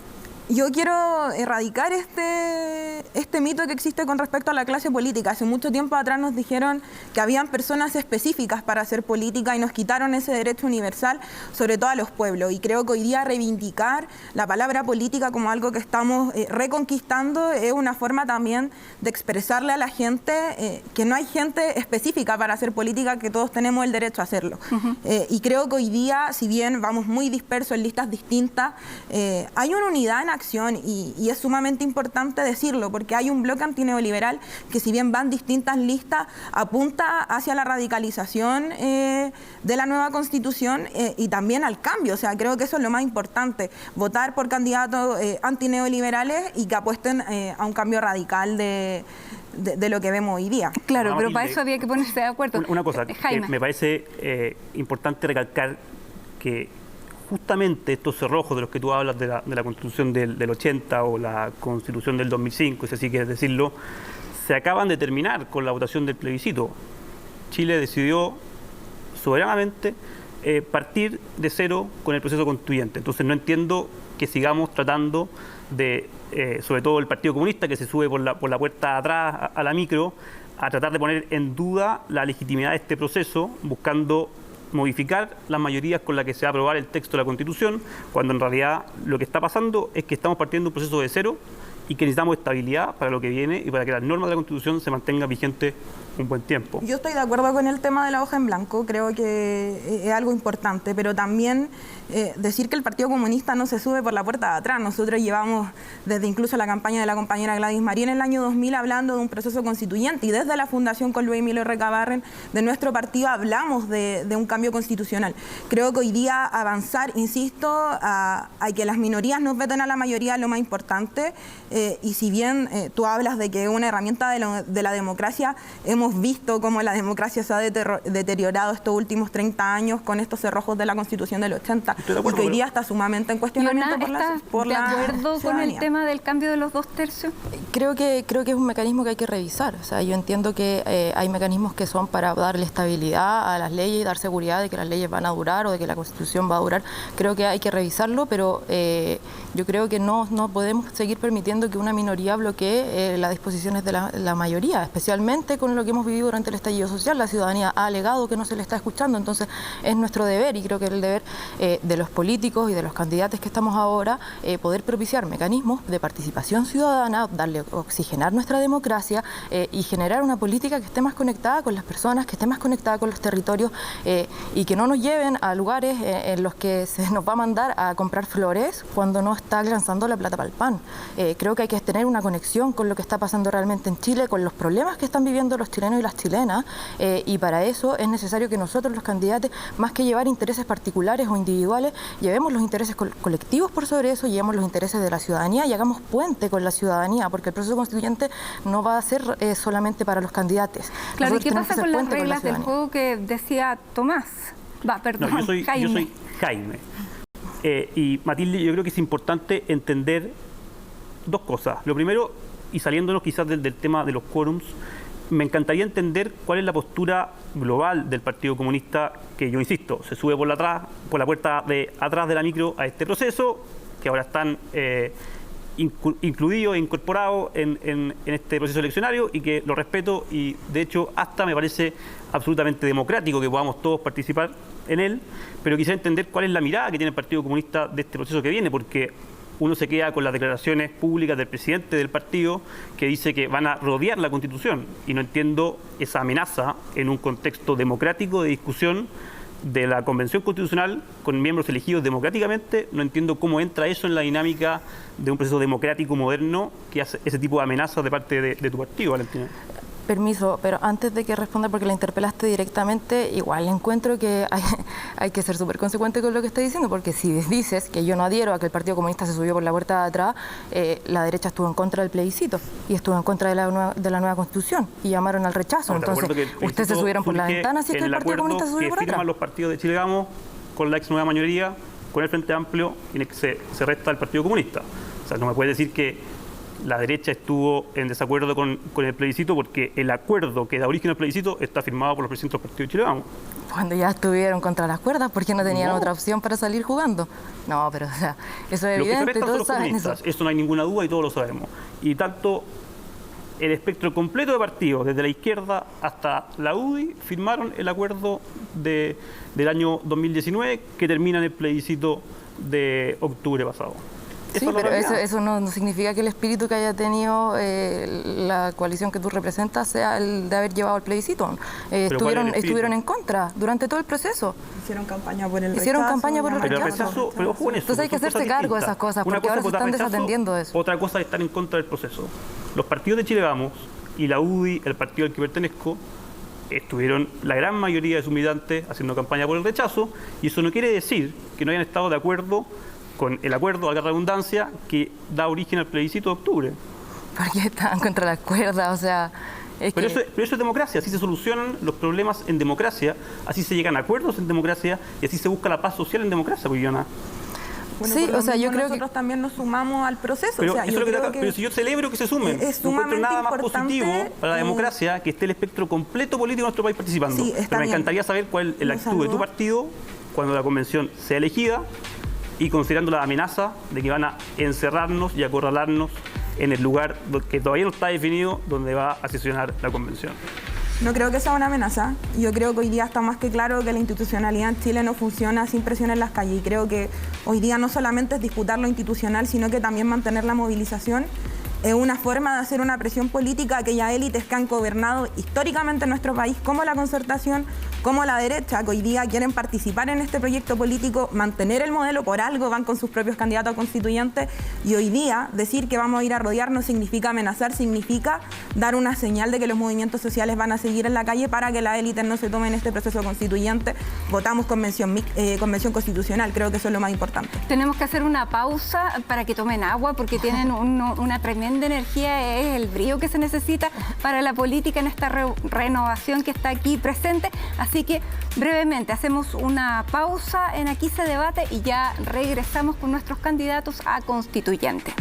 yo quiero erradicar este mito que existe con respecto a la clase política. Hace mucho tiempo atrás nos dijeron que habían personas específicas para hacer política y nos quitaron ese derecho universal, sobre todo a los pueblos. Y creo que hoy día reivindicar la palabra política como algo que estamos reconquistando es una forma también de expresarle a la gente que no hay gente específica para hacer política, que todos tenemos el derecho a hacerlo. Y creo que hoy día, si bien vamos muy dispersos en listas distintas, hay una unidad en acción y es sumamente importante decirlo porque hay un bloque antineoliberal que, si bien van distintas listas, apunta hacia la radicalización de la nueva Constitución y también al cambio. O sea, creo que eso es lo más importante, votar por candidatos antineoliberales y que apuesten a un cambio radical de lo que vemos hoy día. Claro, pero para eso había que ponerse de acuerdo. Una cosa, me parece importante recalcar que justamente estos cerrojos de los que tú hablas de la Constitución del 80 o la Constitución del 2005, si así quieres decirlo, se acaban de terminar con la votación del plebiscito. Chile decidió soberanamente partir de cero con el proceso constituyente. Entonces no entiendo que sigamos tratando de, sobre todo el Partido Comunista, que se sube por la puerta de atrás a la micro, a tratar de poner en duda la legitimidad de este proceso, buscando modificar las mayorías con las que se va a aprobar el texto de la Constitución, cuando en realidad lo que está pasando es que estamos partiendo un proceso de cero y que necesitamos estabilidad para lo que viene y para que las normas de la Constitución se mantengan vigentes un buen tiempo. Yo estoy de acuerdo con el tema de la hoja en blanco, creo que es algo importante, pero también decir que el Partido Comunista no se sube por la puerta de atrás. Nosotros llevamos desde incluso la campaña de la compañera Gladys María en el año 2000 hablando de un proceso constituyente y desde la Fundación con Luis Emilio Recabarren de nuestro partido hablamos de un cambio constitucional. Creo que hoy día avanzar, insisto, a que las minorías nos veten a la mayoría es lo más importante y si bien tú hablas de que es una herramienta de la democracia, hemos visto cómo la democracia se ha deteriorado estos últimos 30 años con estos cerrojos de la Constitución del 80 y que hoy día está sumamente en cuestionamiento por la ¿De acuerdo con el tema del cambio de los 2 tercios? Creo que es un mecanismo que hay que revisar. O sea, yo entiendo que hay mecanismos que son para darle estabilidad a las leyes y dar seguridad de que las leyes van a durar o de que la Constitución va a durar. Creo que hay que revisarlo, pero yo creo que no podemos seguir permitiendo permitiendo que una minoría bloquee las disposiciones de la mayoría, especialmente con lo que hemos vivido durante el estallido social. La ciudadanía ha alegado que no se le está escuchando, entonces es nuestro deber, y creo que es el deber de los políticos y de los candidatos que estamos ahora, poder propiciar mecanismos de participación ciudadana, darle oxigenar nuestra democracia y generar una política que esté más conectada con las personas, que esté más conectada con los territorios y que no nos lleven a lugares en los que se nos va a mandar a comprar flores cuando no está alcanzando la plata para el pan. Creo que hay que tener una conexión con lo que está pasando realmente en Chile, con los problemas que están viviendo los chilenos y las chilenas, y para eso es necesario que nosotros, los candidatos, más que llevar intereses particulares o individuales, llevemos los intereses colectivos por sobre eso, llevemos los intereses de la ciudadanía y hagamos puente con la ciudadanía, porque el proceso constituyente no va a ser solamente para los candidatos. Claro, ¿y qué pasa con las reglas del juego que decía Tomás? Perdón, no, yo soy Jaime. Y Matilde, yo creo que es importante entender dos cosas. Lo primero, y saliéndonos quizás del tema de los quórums, me encantaría entender cuál es la postura global del Partido Comunista, que yo insisto, se sube por la puerta de atrás de la micro a este proceso, que ahora están incluidos e incorporados en este proceso eleccionario, y que lo respeto, y de hecho hasta me parece absolutamente democrático que podamos todos participar en él, pero quisiera entender cuál es la mirada que tiene el Partido Comunista de este proceso que viene, porque uno se queda con las declaraciones públicas del presidente del partido que dice que van a rodear la Constitución, y no entiendo esa amenaza en un contexto democrático de discusión de la Convención Constitucional con miembros elegidos democráticamente. No entiendo cómo entra eso en la dinámica de un proceso democrático moderno que hace ese tipo de amenazas de parte de tu partido, Valentina. Permiso, pero antes de que responda, porque la interpelaste directamente, igual encuentro que hay que ser súper consecuente con lo que estoy diciendo, porque si dices que yo no adhiero a que el Partido Comunista se subió por la puerta de atrás, la derecha estuvo en contra del plebiscito y estuvo en contra de la nueva Constitución y llamaron al rechazo. No, entonces, ustedes se subieron por la ventana si es que el Partido Comunista se subió por atrás. Firman los partidos de Chile Vamos con la ex nueva mayoría, con el Frente Amplio, y se resta el Partido Comunista. O sea, no me puedes decir que la derecha estuvo en desacuerdo con el plebiscito, porque el acuerdo que da origen al plebiscito está firmado por los presidentes del Partido de Chile Vamos. Cuando ya estuvieron contra las cuerdas, porque no tenían otra opción para salir jugando. No, pero o sea, eso es evidente, todos saben eso. Eso no hay ninguna duda y todos lo sabemos. Y tanto el espectro completo de partidos, desde la izquierda hasta la UDI, firmaron el acuerdo del año 2019 que termina en el plebiscito de octubre pasado. Sí, pero eso no significa que el espíritu que haya tenido la coalición que tú representas sea el de haber llevado el plebiscito. Estuvieron en contra durante todo el proceso. Hicieron campaña por el rechazo. Pero ojo con eso. Entonces hay que hacerse cargo de esas cosas, porque ahora se están desatendiendo de eso. Otra cosa es estar en contra del proceso. Los partidos de Chile Vamos y la UDI, el partido al que pertenezco, estuvieron la gran mayoría de sus militantes haciendo campaña por el rechazo, y eso no quiere decir que no hayan estado de acuerdo con el acuerdo, valga la redundancia, que da origen al plebiscito de octubre. Porque estaban contra las cuerdas, o sea... Pero eso es democracia, así se solucionan los problemas en democracia, así se llegan a acuerdos en democracia, y así se busca la paz social en democracia, Guillona. Bueno, sí, o sea, yo creo que nosotros también nos sumamos al proceso. Pero, o sea, pero si yo celebro que se sumen, no encuentro nada más positivo para la democracia que esté el espectro completo político de nuestro país participando. Sí, pero me encantaría saber cuál es la actitud de tu partido cuando la convención sea elegida, y considerando la amenaza de que van a encerrarnos y acorralarnos en el lugar que todavía no está definido donde va a sesionar la convención. No creo que sea una amenaza. Yo creo que hoy día está más que claro que la institucionalidad en Chile no funciona sin presión en las calles. Y creo que hoy día no solamente es disputar lo institucional, sino que también mantener la movilización. Es una forma de hacer una presión política a aquellas élites que han gobernado históricamente en nuestro país, como la Concertación, como la derecha, que hoy día quieren participar en este proyecto político, mantener el modelo, por algo van con sus propios candidatos a constituyentes, y hoy día decir que vamos a ir a rodear no significa amenazar, significa dar una señal de que los movimientos sociales van a seguir en la calle para que las élites no se tomen este proceso constituyente. Votamos convención constitucional, creo que eso es lo más importante. Tenemos que hacer una pausa para que tomen agua, porque tienen una tremenda energía, es el brío que se necesita para la política en esta renovación que está aquí presente. Así que brevemente hacemos una pausa en Aquí se debate y ya regresamos con nuestros candidatos a constituyente.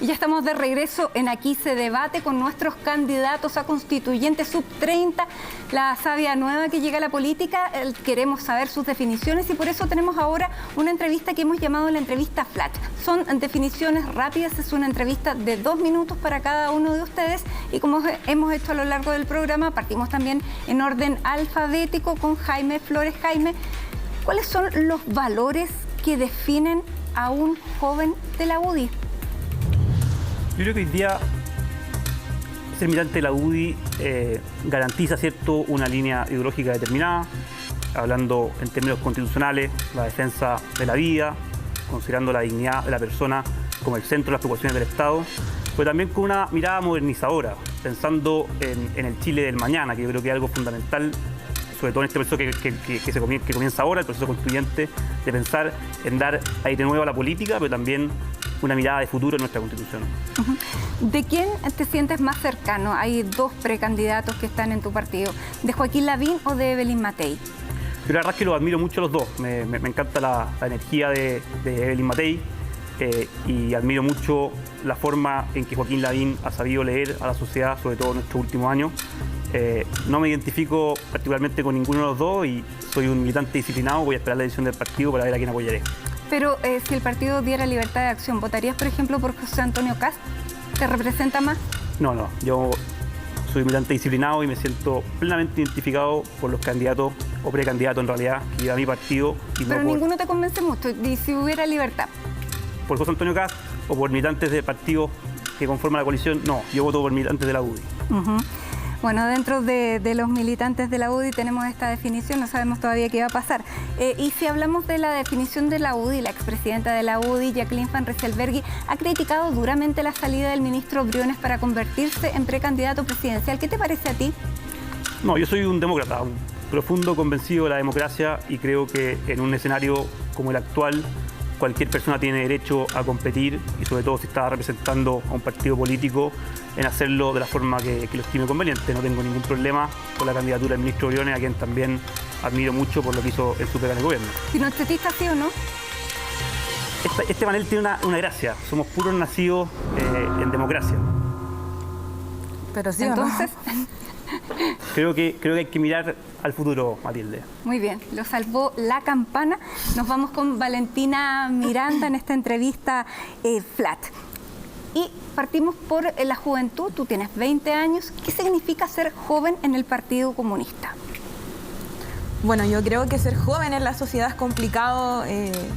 Y ya estamos Estamos de regreso en Aquí se debate con nuestros candidatos a constituyentes sub-30, la savia nueva que llega a la política. Queremos saber sus definiciones y por eso tenemos ahora una entrevista que hemos llamado la entrevista Flash. Son definiciones rápidas, es una entrevista de 2 minutos para cada uno de ustedes y como hemos hecho a lo largo del programa, partimos también en orden alfabético con Jaime Flores. Jaime, ¿cuáles son los valores que definen a un joven de la UDI? Yo creo que hoy día ser militante de la UDI garantiza, ¿cierto?, una línea ideológica determinada, hablando en términos constitucionales, la defensa de la vida, considerando la dignidad de la persona como el centro de las preocupaciones del Estado, pero también con una mirada modernizadora, pensando en el Chile del mañana, que yo creo que es algo fundamental, sobre todo en este proceso que comienza ahora, el proceso constituyente, de pensar en dar aire nuevo a la política, pero también una mirada de futuro en nuestra Constitución. ¿De quién te sientes más cercano? Hay 2 precandidatos que están en tu partido, ¿de Joaquín Lavín o de Evelyn Matei? Yo la verdad es que los admiro mucho los dos. Me encanta la energía de Evelyn Matei y admiro mucho la forma en que Joaquín Lavín ha sabido leer a la sociedad, sobre todo en estos últimos años. No me identifico particularmente con ninguno de los dos y soy un militante disciplinado. Voy a esperar la decisión del partido para ver a quién apoyaré. Pero si el partido diera libertad de acción, ¿votarías, por ejemplo, por José Antonio Kast? ¿Te representa más? No, yo soy militante disciplinado y me siento plenamente identificado por los candidatos o precandidatos en realidad que lleva mi partido. Pero ninguno te convence mucho. ¿Y si hubiera libertad? ¿Por José Antonio Kast o por militantes de partidos que conforman la coalición? No, yo voto por militantes de la UDI. Bueno, dentro de los militantes de la UDI tenemos esta definición, no sabemos todavía qué va a pasar. Y si hablamos de la definición de la UDI, la expresidenta de la UDI, Jacqueline Van Rysselberghe, ha criticado duramente la salida del ministro Briones para convertirse en precandidato presidencial. ¿Qué te parece a ti? No, yo soy un demócrata, un profundo convencido de la democracia y creo que en un escenario como el actual, cualquier persona tiene derecho a competir y sobre todo si está representando a un partido político en hacerlo de la forma que lo estime conveniente. No tengo ningún problema con la candidatura del ministro Briones, a quien también admiro mucho por lo que hizo en su pega en el gobierno. ¿Pinochetista sí o no? Este panel tiene una gracia. Somos puros nacidos en democracia. Pero sí, entonces... Creo que hay que mirar al futuro, Matilde. Muy bien, lo salvó la campana. Nos vamos con Valentina Miranda en esta entrevista Flat. Y partimos por la juventud. Tú tienes 20 años. ¿Qué significa ser joven en el Partido Comunista? Bueno, yo creo que ser joven en la sociedad es complicado.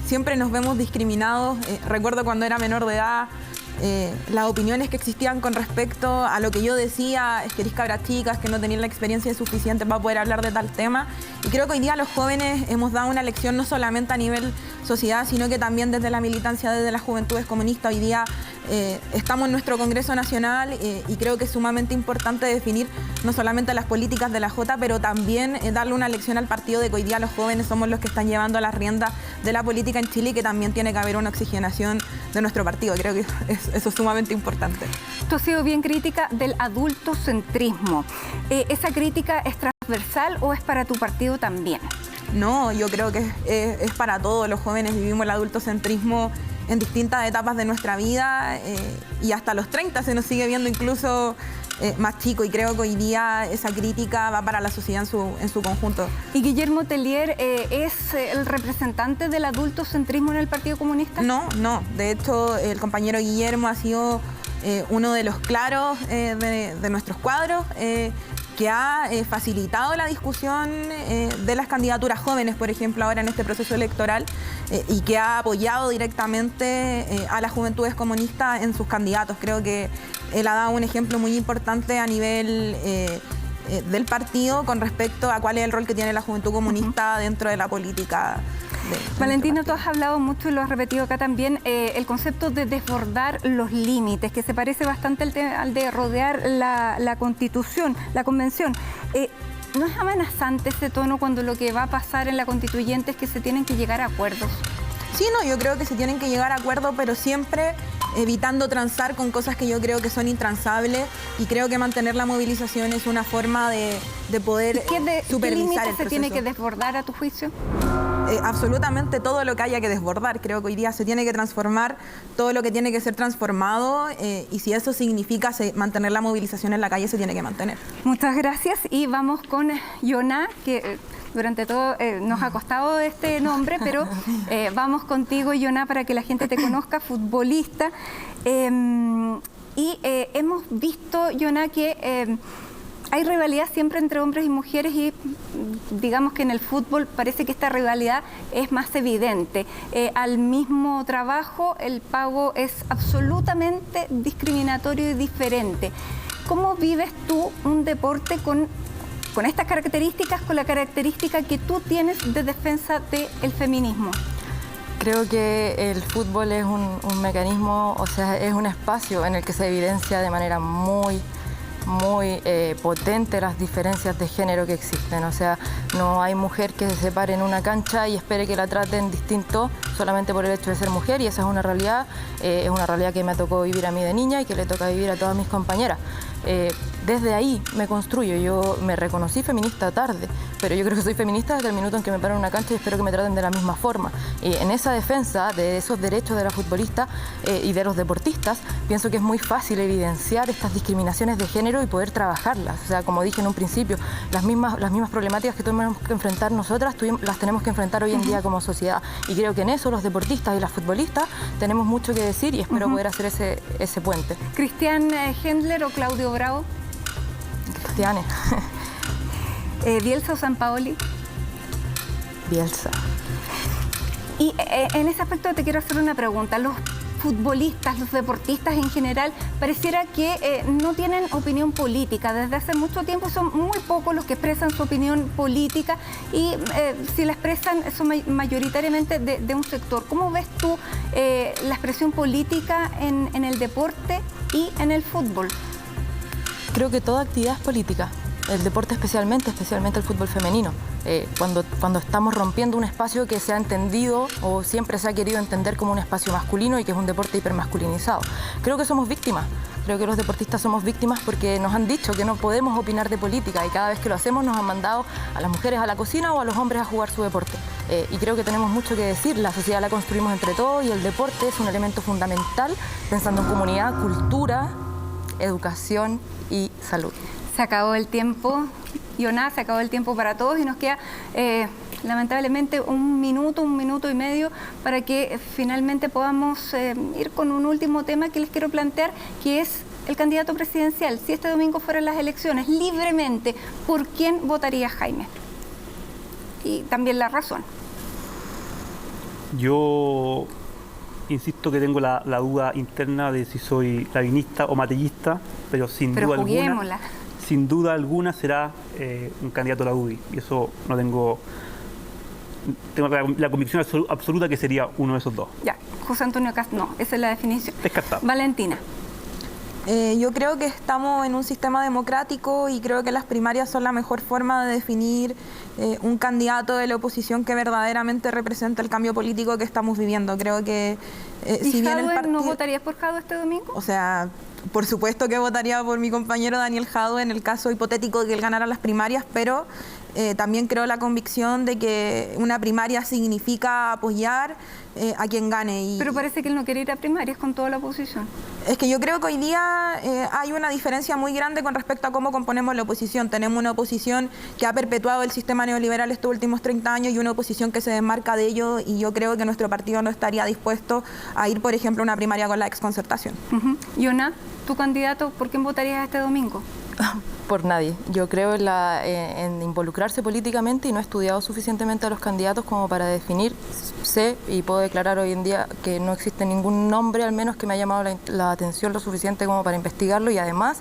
Siempre nos vemos discriminados. Recuerdo cuando era menor de edad, las opiniones que existían con respecto a lo que yo decía, es que eres cabras chicas, que no tenían la experiencia suficiente para poder hablar de tal tema. Y creo que hoy día los jóvenes hemos dado una lección no solamente a nivel sociedad, sino que también desde la militancia, desde las juventudes comunistas. Hoy día estamos en nuestro Congreso Nacional y creo que es sumamente importante definir no solamente las políticas de la Jota, pero también darle una lección al partido de que hoy día los jóvenes somos los que están llevando las riendas de la política en Chile y que también tiene que haber una oxigenación de nuestro partido. Creo que eso es sumamente importante. Tú has sido bien crítica del adultocentrismo. ¿Esa crítica es transversal o es para tu partido también? No, yo creo que es para todos. Los jóvenes vivimos el adultocentrismo en distintas etapas de nuestra vida y hasta los 30 se nos sigue viendo incluso más chico, y creo que hoy día esa crítica va para la sociedad en su conjunto. ¿Y Guillermo Tellier es el representante del adultocentrismo en el Partido Comunista? No. De hecho, el compañero Guillermo ha sido uno de los claros de nuestros cuadros, que ha facilitado la discusión de las candidaturas jóvenes, por ejemplo, ahora en este proceso electoral, y que ha apoyado directamente a las juventudes comunistas en sus candidatos. Creo que él ha dado un ejemplo muy importante a nivel del partido con respecto a cuál es el rol que tiene la juventud comunista dentro de la política. Valentina, tú has hablado mucho y lo has repetido acá también, el concepto de desbordar los límites, que se parece bastante al de rodear la Constitución, la Convención. ¿No es amenazante ese tono cuando lo que va a pasar en la Constituyente es que se tienen que llegar a acuerdos? Sí, no, yo creo que se tienen que llegar a acuerdos, pero siempre evitando transar con cosas que yo creo que son intransables, y creo que mantener la movilización es una forma de poder supervisar el proceso. ¿Qué límite se tiene que desbordar a tu juicio? absolutamente todo lo que haya que desbordar. Creo que hoy día se tiene que transformar todo lo que tiene que ser transformado y si eso significa mantener la movilización en la calle, se tiene que mantener. Muchas gracias y vamos con Yoná, que durante todo nos ha costado este nombre, pero vamos contigo, Yoná, para que la gente te conozca, futbolista. Hemos visto, Yoná, que hay rivalidad siempre entre hombres y mujeres y digamos que en el fútbol parece que esta rivalidad es más evidente. Al mismo trabajo el pago es absolutamente discriminatorio y diferente. ¿Cómo vives tú un deporte con estas características, con la característica que tú tienes de defensa del feminismo? Creo que el fútbol es un mecanismo, o sea, es un espacio en el que se evidencia de manera muy potente las diferencias de género que existen. O sea, no hay mujer que se separe en una cancha y espere que la traten distinto solamente por el hecho de ser mujer, y esa es una realidad que me tocó vivir a mí de niña y que le toca vivir a todas mis compañeras. Desde ahí me construyo. Yo me reconocí feminista tarde, pero yo creo que soy feminista desde el minuto en que me paro en una cancha y espero que me traten de la misma forma. En esa defensa de esos derechos de la futbolista y de los deportistas, pienso que es muy fácil evidenciar estas discriminaciones de género y poder trabajarlas. O sea, como dije en un principio, las mismas problemáticas que tenemos que enfrentar nosotras, las tenemos que enfrentar hoy en día como sociedad. Y creo que en eso los deportistas y las futbolistas tenemos mucho que decir y espero poder hacer ese puente. ¿Cristian Hendler o Claudio Bravo? Cristiane. ¿Bielsa o Sampaoli? Bielsa. Y en ese aspecto te quiero hacer una pregunta. Los futbolistas, los deportistas en general, pareciera que no tienen opinión política. Desde hace mucho tiempo son muy pocos los que expresan su opinión política y si la expresan son mayoritariamente de un sector. ¿Cómo ves tú la expresión política en el deporte y en el fútbol? Creo que toda actividad es política. El deporte especialmente el fútbol femenino. Cuando estamos rompiendo un espacio que se ha entendido o siempre se ha querido entender como un espacio masculino y que es un deporte hipermasculinizado. Creo que somos víctimas. Creo que los deportistas somos víctimas porque nos han dicho que no podemos opinar de política y cada vez que lo hacemos nos han mandado a las mujeres a la cocina o a los hombres a jugar su deporte. Y creo que tenemos mucho que decir. La sociedad la construimos entre todos y el deporte es un elemento fundamental pensando en comunidad, cultura, educación y salud. Se acabó el tiempo, Yoná, se acabó el tiempo para todos y nos queda lamentablemente un minuto y medio para que finalmente podamos ir con un último tema que les quiero plantear, que es el candidato presidencial. Si este domingo fueran las elecciones libremente, ¿por quién votaría Jaime? Y también la razón. Yo insisto que tengo la duda interna de si soy lavinista o matellista, pero sin duda alguna será un candidato a la UDI. Y eso no tengo la convicción absoluta que sería uno de esos dos. Ya, José Antonio Kast, no, esa es la definición. Descartado. Valentina. Yo creo que estamos en un sistema democrático y creo que las primarias son la mejor forma de definir un candidato de la oposición que verdaderamente representa el cambio político que estamos viviendo. Creo que si bien el partido... ¿No votarías por Jadwe este domingo? O sea, por supuesto que votaría por mi compañero Daniel Jadwe en el caso hipotético de que él ganara las primarias, pero también creo la convicción de que una primaria significa apoyar a quien gane. Pero parece que él no quiere ir a primarias con toda la oposición. Es que yo creo que hoy día hay una diferencia muy grande con respecto a cómo componemos la oposición. Tenemos una oposición que ha perpetuado el sistema neoliberal estos últimos 30 años y una oposición que se desmarca de ello, y yo creo que nuestro partido no estaría dispuesto a ir, por ejemplo, a una primaria con la exconcertación. Yoná, tu candidato, ¿por quién votarías este domingo? Por nadie. Yo creo en involucrarse políticamente y no he estudiado suficientemente a los candidatos como para definir. Sé y puedo declarar hoy en día que no existe ningún nombre, al menos que me ha llamado la atención lo suficiente como para investigarlo, y además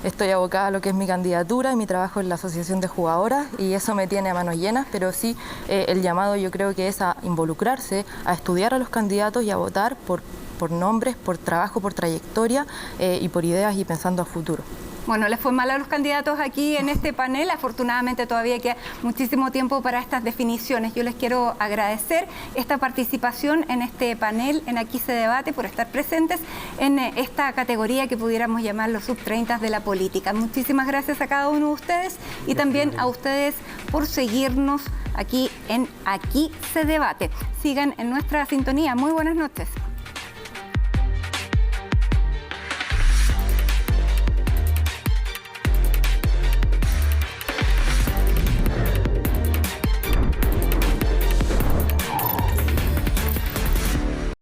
estoy abocada a lo que es mi candidatura y mi trabajo en la Asociación de Jugadoras y eso me tiene a manos llenas, pero sí el llamado yo creo que es a involucrarse, a estudiar a los candidatos y a votar por nombres, por trabajo, por trayectoria y por ideas y pensando a futuro. Bueno, les fue mal a los candidatos aquí en este panel. Afortunadamente todavía queda muchísimo tiempo para estas definiciones. Yo les quiero agradecer esta participación en este panel, en Aquí se debate, por estar presentes en esta categoría que pudiéramos llamar los sub-30 de la política. Muchísimas gracias a cada uno de ustedes y también a ustedes por seguirnos aquí en Aquí se debate. Sigan en nuestra sintonía. Muy buenas noches.